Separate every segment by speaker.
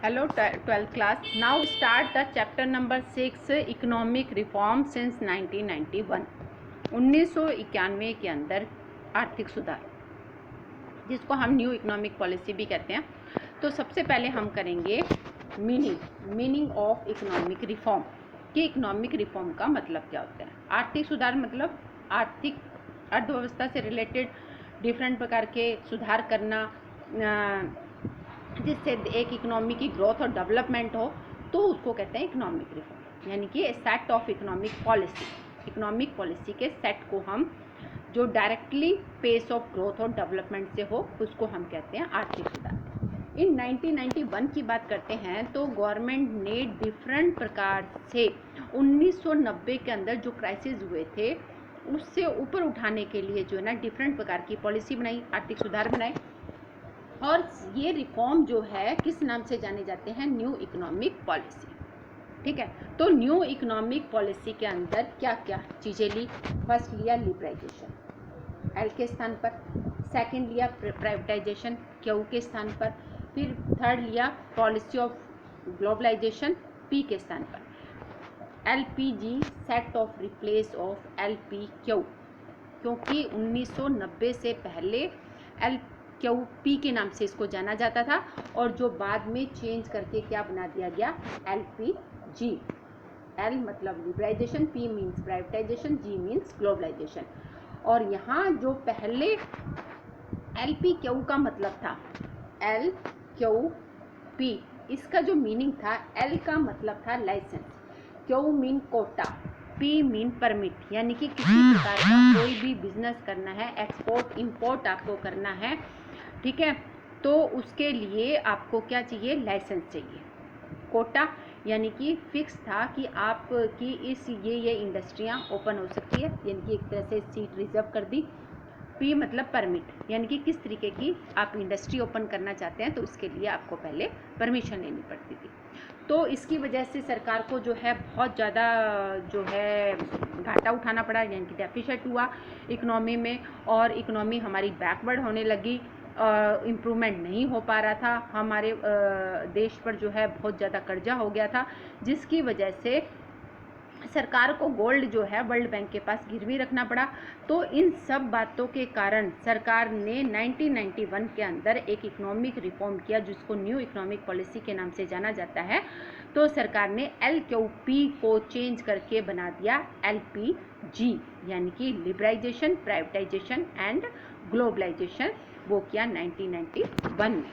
Speaker 1: Hello 12th class. Now start the chapter number 6 economic reform since 1991. 1991 के अंदर आर्थिक सुधार, जिसको हम न्यू इकोनॉमिक पॉलिसी भी कहते हैं. तो सबसे पहले हम करेंगे मीनिंग ऑफ इकोनॉमिक रिफॉर्म कि इकोनॉमिक रिफॉर्म का मतलब क्या होता है. आर्थिक सुधार मतलब आर्थिक अर्थव्यवस्था से रिलेटेड डिफरेंट प्रकार के सुधार करना, जिससे एक इकोनॉमी की ग्रोथ और डेवलपमेंट हो, तो उसको कहते हैं इकोनॉमिक रिफॉर्म. यानी कि सेट ऑफ इकोनॉमिक पॉलिसी के सेट को हम जो डायरेक्टली पेस ऑफ ग्रोथ और डेवलपमेंट से हो, उसको हम कहते हैं आर्थिक सुधार. इन 1991 की बात करते हैं तो गवर्नमेंट ने डिफरेंट प्रकार से 1990 के अंदर जो क्राइसिस हुए थे उससे ऊपर उठाने के लिए जो है ना डिफरेंट प्रकार की पॉलिसी बनाई, आर्थिक सुधार बनाए. और ये रिफॉर्म जो है किस नाम से जाने जाते हैं? New economic policy. ठीक है. तो न्यू इकोनॉमिक पॉलिसी के अंदर क्या क्या चीज़ें ली? फर्स्ट लिया लिबराइजेशन, एल के स्थान पर. सेकंड लिया प्राइवेटाइजेशन, क्यू के स्थान पर. फिर थर्ड लिया पॉलिसी ऑफ ग्लोबलाइजेशन, पी के स्थान पर. LPG set off replace of LPQ, क्योंकि 1990 से पहले LQP के नाम से इसको जाना जाता था और जो बाद में चेंज करके क्या बना दिया गया? LPG. L मतलब liberalisation, P means privatisation, G means globalisation. और यहाँ जो पहले LPQ का मतलब था LQP, इसका जो मीनिंग था, L का मतलब था licence, Q mean quota, P mean permit. यानी कि किसी प्रकार का कोई भी बिजनेस करना है, एक्सपोर्ट इंपोर्ट आपको करना है, ठीक है, तो उसके लिए आपको क्या चाहिए? लाइसेंस चाहिए. कोटा यानी कि फिक्स था कि आपकी इस ये इंडस्ट्रियां ओपन हो सकती है, यानी कि एक तरह से सीट रिजर्व कर दी. P मतलब परमिट, यानी कि किस तरीके की आप इंडस्ट्री ओपन करना चाहते हैं, तो उसके लिए आपको पहले परमिशन लेनी पड़ती थी. तो इसकी वजह से सरकार को जो है बहुत ज़्यादा जो है घाटा उठाना पड़ा, यानी कि डेफिसिट हुआ इकोनॉमी में, और इकोनॉमी हमारी बैकवर्ड होने लगी. इम्प्रूवमेंट नहीं हो पा रहा था. हमारे देश पर जो है बहुत ज़्यादा कर्जा हो गया था, जिसकी वजह से सरकार को गोल्ड जो है वर्ल्ड बैंक के पास गिरवी रखना पड़ा. तो इन सब बातों के कारण सरकार ने 1991 के अंदर एक इकोनॉमिक रिफॉर्म किया, जिसको न्यू इकोनॉमिक पॉलिसी के नाम से जाना जाता है. तो सरकार ने LQP को चेंज करके बना दिया LPG, यानी कि लिबराइजेशन, प्राइवेटाइजेशन एंड ग्लोबलाइजेशन. वो किया 1991 में.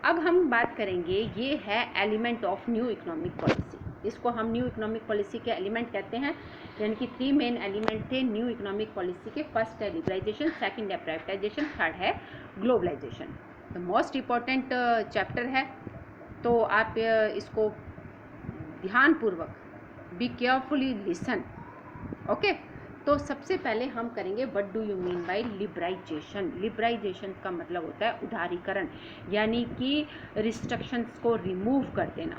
Speaker 1: अब हम बात करेंगे, ये है element of new economic policy. इसको हम न्यू इकोनॉमिक पॉलिसी के एलिमेंट कहते हैं. यानी कि 3 मेन एलिमेंट थे न्यू इकोनॉमिक पॉलिसी के. फर्स्ट है लिबराइजेशन, सेकंड है प्राइवेटाइजेशन, थर्ड है ग्लोबलाइजेशन. तो मोस्ट इम्पॉर्टेंट चैप्टर है, तो आप इसको ध्यानपूर्वक बी केयरफुली लिसन. ओके. तो सबसे पहले हम करेंगे what do you mean bye liberalisation. Liberalisation का मतलब होता है उदारीकरण, यानी कि रिस्ट्रिक्शंस को रिमूव कर देना.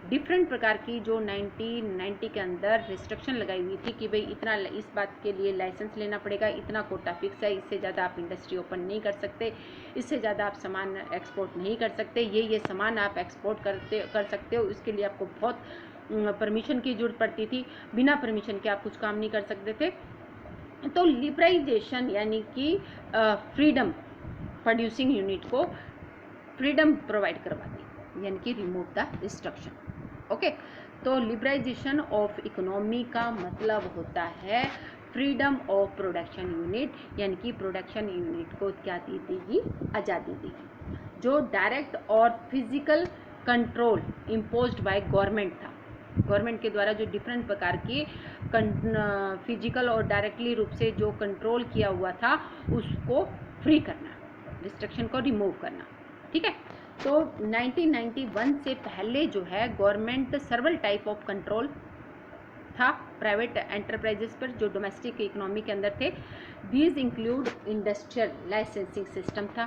Speaker 1: डिफरेंट प्रकार की जो 1990 के अंदर रिस्ट्रिक्शन लगाई हुई थी कि भाई इतना इस बात के लिए लाइसेंस लेना पड़ेगा, इतना कोटा फिक्स है, इससे ज़्यादा आप इंडस्ट्री ओपन नहीं कर सकते, इससे ज़्यादा आप सामान एक्सपोर्ट नहीं कर सकते, ये सामान आप एक्सपोर्ट कर सकते हो, इसके लिए आपको बहुत परमिशन की जरूरत पड़ती थी. बिना परमिशन के आप कुछ काम नहीं कर सकते थे. तो लिबराइजेशन यानी कि फ्रीडम, प्रोड्यूसिंग यूनिट को फ्रीडम प्रोवाइड करवा दी, यानी कि रिमूव द रिस्ट्रिक्शन. ओके. तो लिबराइजेशन ऑफ इकोनॉमी का मतलब होता है फ्रीडम ऑफ प्रोडक्शन यूनिट, यानी कि प्रोडक्शन यूनिट को क्या दी देगी? आज़ादी देगी. जो डायरेक्ट और physical control imposed by government था, गवर्नमेंट के द्वारा जो डिफरेंट प्रकार की फिजिकल और डायरेक्टली रूप से जो कंट्रोल किया हुआ था, उसको फ्री करना, रिस्ट्रिक्शन को रिमूव करना. ठीक है. तो 1991 से पहले जो है government several type of control था प्राइवेट एंटरप्राइजेस पर, जो डोमेस्टिक इकोनॉमी के अंदर थे. These include industrial licensing system था,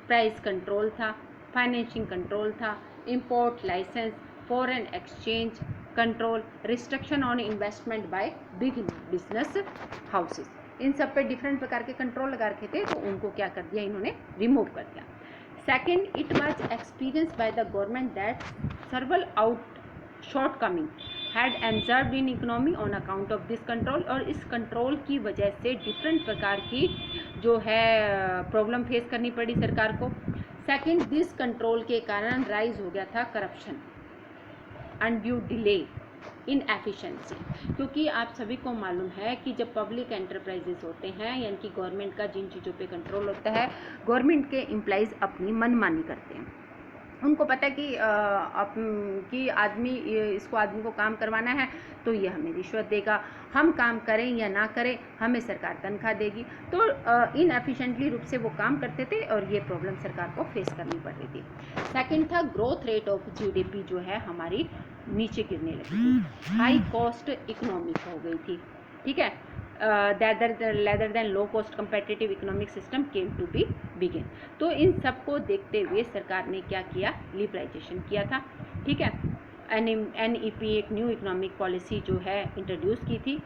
Speaker 1: प्राइस कंट्रोल था, फाइनेंशिंग कंट्रोल था, import licence, foreign exchange control, restriction on investment by big business houses. इन सब पे डिफरेंट प्रकार के कंट्रोल लगा रखे थे, तो उनको क्या कर दिया? इन्होंने रिमूव कर दिया. Second, it was experienced by the government that several out shortcoming had observed in economy on account of this control, और इस कंट्रोल की वजह से डिफरेंट प्रकार की जो है प्रॉब्लम फेस करनी पड़ी सरकार को। सेकंड, दिस कंट्रोल के कारण राइज हो गया था करप्शन, अनड्यू डिले, इनएफिशिएंसी, क्योंकि आप सभी को मालूम है कि जब पब्लिक एंटरप्राइजेस होते हैं यानी कि गवर्नमेंट का जिन चीज़ों पे कंट्रोल होता है, गवर्नमेंट के एम्प्लॉइज़ अपनी मनमानी करते हैं। उनको पता है कि इसको आदमी को काम करवाना है तो ये हमें रिश्वत देगा, हम काम करें या ना करें हमें सरकार तनख्वाह देगी। तो इनएफिशिएंटली रूप से वो काम करते थे और ये प्रॉब्लम सरकार को फेस करनी पड़ रही थी। सेकंड था ग्रोथ रेट ऑफ जीडीपी जो है हमारी नीचे गिरने लगी थी, हाई कॉस्ट इकोनॉमिक हो गई थी, ठीक है, rather than low cost competitive economic system came to be begin। तो इन सब को देखते हुए सरकार ने क्या किया, लिबरलाइजेशन किया था, ठीक है। NEP एक न्यू इकोनॉमिक पॉलिसी जो है इंट्रोड्यूस की थी।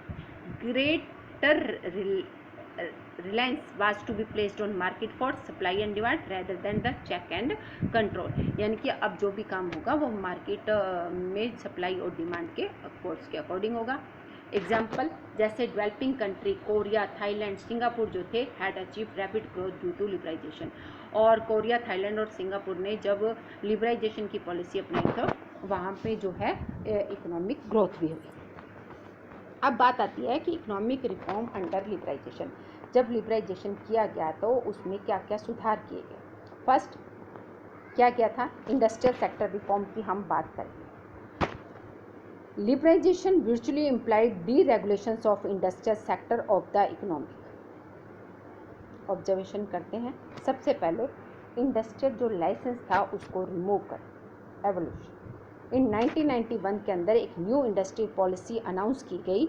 Speaker 1: Greater reliance was to be placed on market for supply and demand rather than the check and control, यानी कि अब जो भी काम होगा वो मार्केट में सप्लाई और डिमांड के फोर्स के अकॉर्डिंग होगा। एग्जाम्पल जैसे developing country Korea, Thailand, Singapore जो थे had achieve rapid growth due to liberalisation, और कोरिया, थाईलैंड और सिंगापुर ने जब लिबरलाइजेशन की पॉलिसी अपनाई तो वहाँ पे जो है इकोनॉमिक ग्रोथ भी हुई। अब बात आती है कि इकोनॉमिक रिफॉर्म अंडर लिबरलाइजेशन, जब लिबरलाइजेशन किया गया तो उसमें क्या क्या सुधार किए गए। फर्स्ट क्या किया था, इंडस्ट्रियल सेक्टर रिफॉर्म की हम बात करें। Liberalisation virtually implied deregulations of industrial sector of the economic। Observation करते हैं, सबसे पहले इंडस्ट्रियल जो लाइसेंस था उसको रिमूव कर एवोल्यूशन। इन 1991 के अंदर एक न्यू इंडस्ट्री पॉलिसी अनाउंस की गई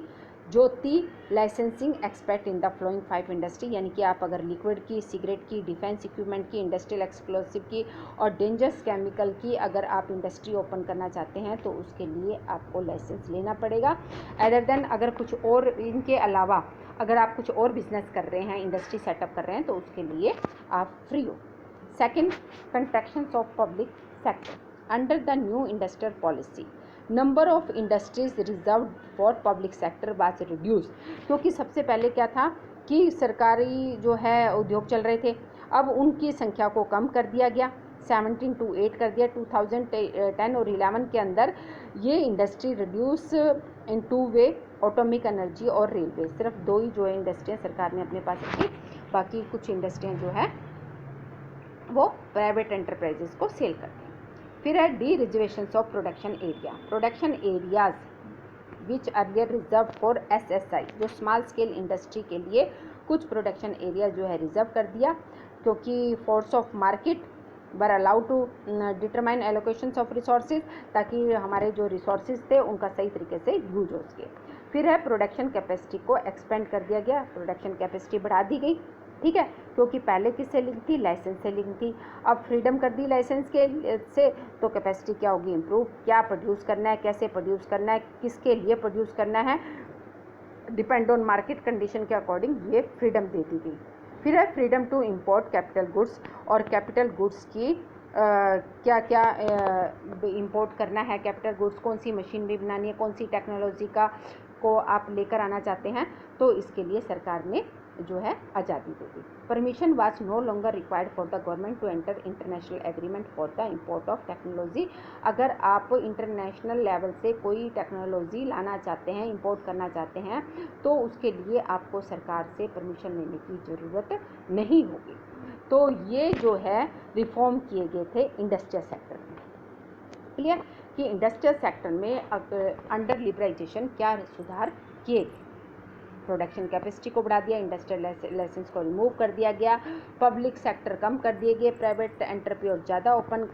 Speaker 1: जो थी licensing expect in the flowing 5 industry, यानी कि आप अगर लिक्विड की, सिगरेट की, डिफेंस इक्विपमेंट की, इंडस्ट्रियल एक्सप्लोसिव की और डेंजरस केमिकल की अगर आप इंडस्ट्री ओपन करना चाहते हैं तो उसके लिए आपको लाइसेंस लेना पड़ेगा। अदर देन अगर कुछ और इनके अलावा अगर आप कुछ और बिजनेस कर रहे हैं, इंडस्ट्री सेटअप कर रहे हैं तो उसके लिए आप फ्री हो। Second, constructions of public sector under the new industrial policy, number of industries reserve for public sector was reduce, क्योंकि सबसे पहले क्या था कि सरकारी जो है उद्योग चल रहे थे, अब उनकी संख्या को कम कर दिया गया, 17 to 8 कर दिया। 2010 और 11 के अंदर ये industry reduce in 2 way, atomic energy और रेलवे, सिर्फ 2 ही जो है इंडस्ट्रियाँ सरकार ने अपने पास रखी, बाकी कुछ इंडस्ट्रियाँ जो है वो प्राइवेट एंटरप्राइजेस को सेल करती हैं। फिर है D reservations of production area, production areas which earlier reserve for SSI, जो स्मॉल स्केल इंडस्ट्री के लिए कुछ प्रोडक्शन एरिया जो है रिजर्व कर दिया, क्योंकि force of market were allowed to determine allocations of resources, ताकि हमारे जो रिसोर्सेज थे उनका सही तरीके से यूज हो सके। फिर है प्रोडक्शन कैपेसिटी को एक्सपेंड कर दिया गया, प्रोडक्शन कैपेसिटी बढ़ा दी गई, ठीक है, क्योंकि पहले किससे लिंक थी, लाइसेंस से लिंक थी, अब फ्रीडम कर दी लाइसेंस के से, तो कैपेसिटी क्या होगी, इम्प्रूव, क्या प्रोड्यूस करना है, कैसे प्रोड्यूस करना है, किसके लिए प्रोड्यूस करना है, डिपेंड ऑन मार्केट कंडीशन के अकॉर्डिंग ये फ्रीडम दे दी गई। फिर है freedom to import capital goods, और कैपिटल गुड्स की क्या क्या इंपोर्ट करना है, कैपिटल गुड्स कौन सी मशीनरी बनानी है, कौन सी टेक्नोलॉजी को आप लेकर आना चाहते हैं, तो इसके लिए सरकार ने जो है आज़ादी दे दी। Permission was no longer required for the government to enter international agreement for the import of technology, अगर आप इंटरनेशनल लेवल से कोई टेक्नोलॉजी लाना चाहते हैं, इंपोर्ट करना चाहते हैं, तो उसके लिए आपको सरकार से परमिशन लेने की ज़रूरत नहीं होगी। तो ये जो है रिफॉर्म किए गए थे इंडस्ट्रियल सेक्टर में। क्लियर कि इंडस्ट्रियल सेक्टर में अंडर लिबरलाइजेशन क्या सुधार किए गए, प्रोडक्शन कैपेसिटी को बढ़ा दिया, इंडस्ट्रियल लाइसेंस को रिमूव कर दिया गया, पब्लिक सेक्टर कम कर दिए गए, प्राइवेट एंटरप्रेन्योर ज़्यादा ओपन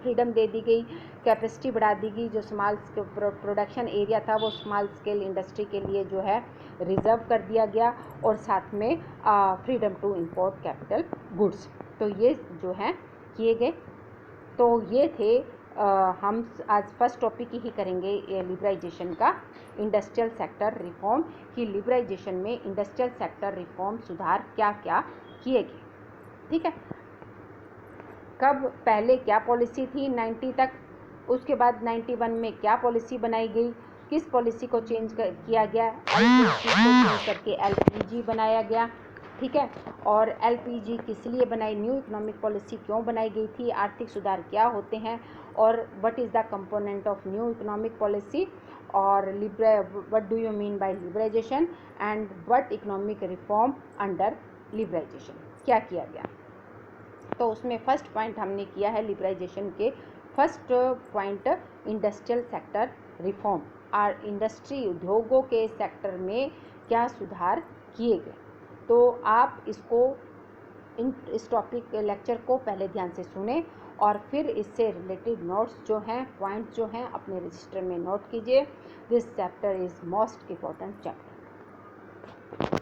Speaker 1: फ्रीडम दे दी गई, कैपेसिटी बढ़ा दी गई, जो स्मॉल प्रोडक्शन एरिया था वो स्मॉल स्केल इंडस्ट्री के लिए जो है रिजर्व कर दिया गया, और साथ में freedom to import capital goods, तो ये जो है किए गए। तो ये थे हम आज फर्स्ट टॉपिक ही करेंगे लिबरलाइजेशन का, इंडस्ट्रियल सेक्टर रिफॉर्म की। लिबरलाइजेशन में इंडस्ट्रियल सेक्टर रिफॉर्म सुधार क्या क्या किए गए, ठीक है। कब, पहले क्या पॉलिसी थी 90 तक, उसके बाद 91 में क्या पॉलिसी बनाई गई, किस पॉलिसी को किया गया, एलपीजी को चेंज करके एलपीजी बनाया गया, ठीक है। और एलपीजी किस लिए बनाई, न्यू इकोनॉमिक पॉलिसी क्यों बनाई गई थी, आर्थिक सुधार क्या होते हैं, और what is the component of new economic policy, और what do you mean by liberalisation, and what economic reform under liberalisation, क्या किया गया। तो उसमें फर्स्ट पॉइंट हमने किया है लिबरलाइजेशन के, first point industrial sector reform, और इंडस्ट्री उद्योगों के सेक्टर में क्या सुधार किए गए। तो आप इस टॉपिक लेक्चर को पहले ध्यान से सुने और फिर इससे रिलेटेड नोट्स जो हैं, पॉइंट्स जो हैं, अपने रजिस्टर में नोट कीजिए। This chapter is most important chapter.